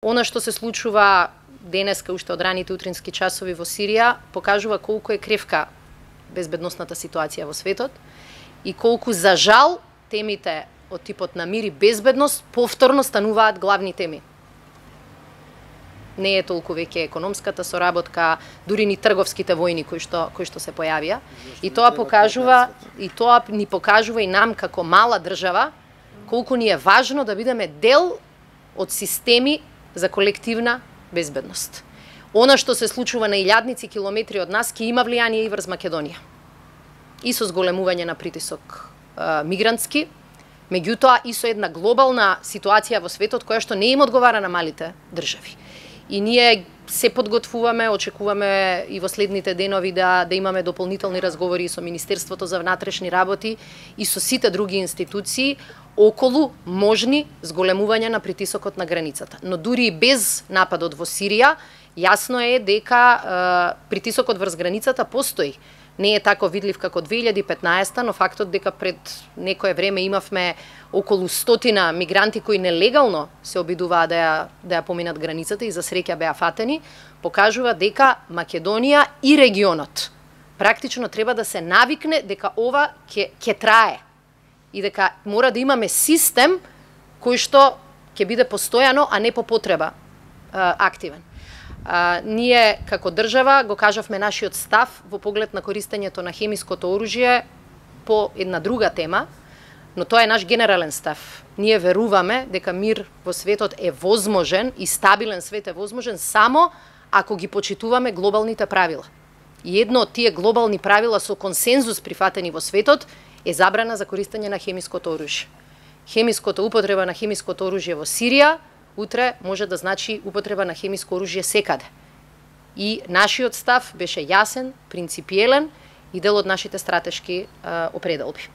Она што се случува денеска уште од раните утрински часови во Сирија покажува колку е кревка безбедносната ситуација во светот и колку за жал темите од типот на мир и безбедност повторно стануваат главни теми. Не е толку веќе економската соработка, дури ни трговските војни кои што се појавија. И тоа ни покажува и нам како мала држава колку ни е важно да бидеме дел од системи за колективна безбедност. Она што се случува на илјадници километри од нас ќе има влијание и врз Македонија. И со зголемување на притисок мигрантски, меѓутоа и со една глобална ситуација во светот која што не им одговара на малите држави. И ние се подготвуваме, очекуваме и во следните денови да имаме дополнителни разговори со Министерството за внатрешни работи и со сите други институции околу можни зголемувања на притисокот на границата. Но дури и без нападот во Сирија, јасно е дека притисокот врз границата постои. Не е тако видлив како 2015, но фактот дека пред некое време имавме околу 100 мигранти кои нелегално се обидуваа да ја поминат границата и за среќа беа фатени, покажува дека Македонија и регионот практично треба да се навикне дека ова ќе трае и дека мора да имаме систем кој што ќе биде постојано, а не по потреба активен. Ние како држава го кажавме нашиот став во поглед на користењето на хемиското оружје по една друга тема, но тоа е наш генерален став. Ние веруваме дека мир во светот е возможен и стабилен свет е возможен само ако ги почитуваме глобалните правила. И едно од тие глобални правила со консензус прифатени во светот е забрана за користење на хемиското оружје. Употреба на хемиското оружје во Сирија утре може да значи употреба на хемиско оружје секаде. И нашиот став беше јасен, принципиелен и дел од нашите стратешки определби.